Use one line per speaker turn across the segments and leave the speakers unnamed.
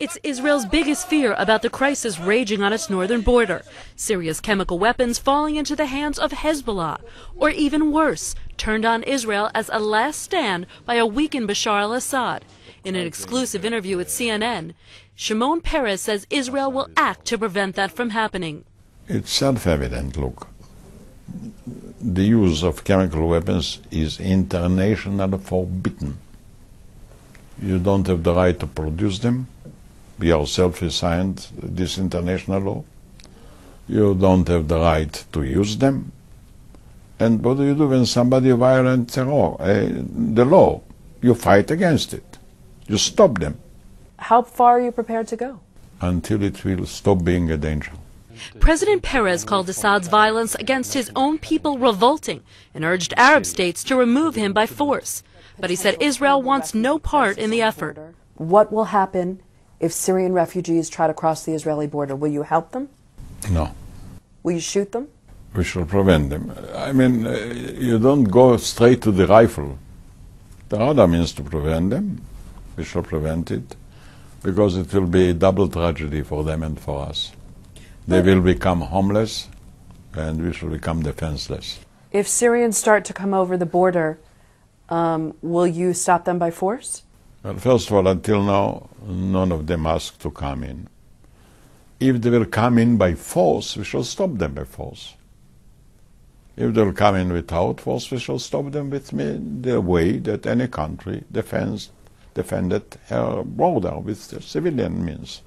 It's Israel's biggest fear about the crisis raging on its northern border, Syria's chemical weapons falling into the hands of Hezbollah, or even worse, turned on Israel as a last stand by a weakened Bashar al-Assad. In an exclusive interview with CNN, Shimon Peres says Israel will act to prevent that from happening.
It's self-evident, look. The use of chemical weapons is internationally forbidden. You don't have the right to produce them. We ourselves have signed this international law. You don't have the right to use them. And what do you do when somebody violates the law? You fight against it. You stop them.
How far are you prepared to go?
Until it will stop being a danger.
President Peres called Assad's violence against his own people revolting and urged Arab states to remove him by force. But he said Israel wants no part in the effort.
What will happen if Syrian refugees try to cross the Israeli border? Will you help them?
No.
Will you shoot them?
We shall prevent them. I mean, you don't go straight to the rifle. There are other means to prevent them. We shall prevent it, because it will be a double tragedy for them and for us. They will become homeless, and we shall become defenseless.
If Syrians start to come over the border, will you stop them by force?
Well, first of all, until now, none of them asked to come in. If they will come in by force, we shall stop them by force. If they will come in without force, we shall stop them with the way that any country defended her border with civilian means.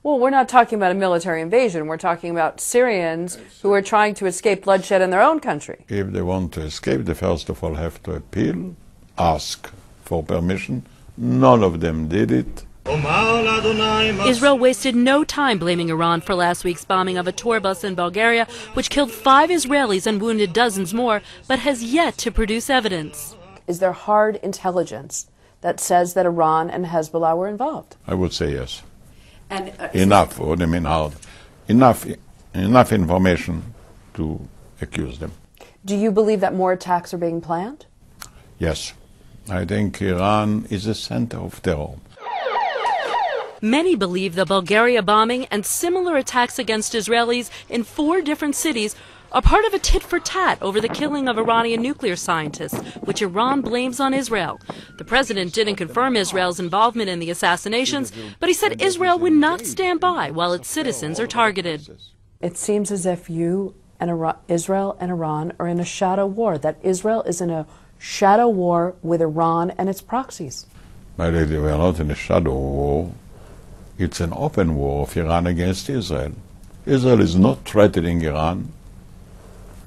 Well, we're not talking about a military invasion. We're talking about Syrians who are trying to escape bloodshed in their own country.
If they want to escape, they first of all have to appeal, ask for permission. None of them did it.
Israel wasted no time blaming Iran for last week's bombing of a tour bus in Bulgaria, which killed 5 Israelis and wounded dozens more, but has yet to produce evidence.
Is there hard intelligence that says that Iran and Hezbollah were involved?
I would say yes.
And
enough, what do you mean hard? Enough information to accuse them.
Do you believe that more attacks are being planned?
Yes. I think Iran is a center of terror.
Many believe the Bulgaria bombing and similar attacks against Israelis in 4 different cities are part of a tit-for-tat over the killing of Iranian nuclear scientists, which Iran blames on Israel. The president didn't confirm Israel's involvement in the assassinations, but he said Israel would not stand by while its citizens are targeted.
It seems as if you and Israel and Iran are in a shadow war, that Israel is in a shadow war with Iran and its proxies.
My lady, we are not in a shadow war. It's an open war of Iran against Israel. Israel is not threatening Iran.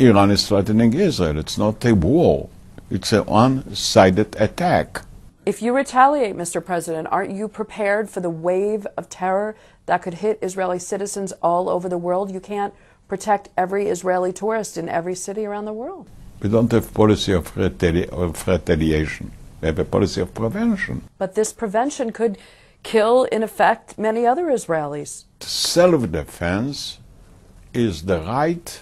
Iran is threatening Israel. It's not a war. It's a one-sided attack.
If you retaliate, Mr. President, aren't you prepared for the wave of terror that could hit Israeli citizens all over the world? You can't protect every Israeli tourist in every city around the world.
We don't have policy of retaliation. We have a policy of prevention.
But this prevention could kill, in effect, many other Israelis.
Self-defense is the right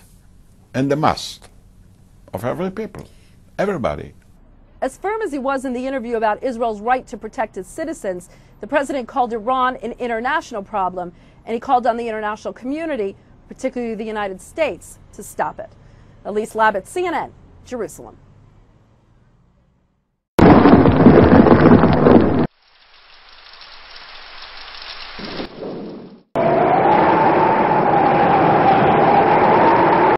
and the must of every people, everybody.
As firm as he was in the interview about Israel's right to protect its citizens, the president called Iran an international problem, and he called on the international community, particularly the United States, to stop it. Elise Labott, CNN, Jerusalem.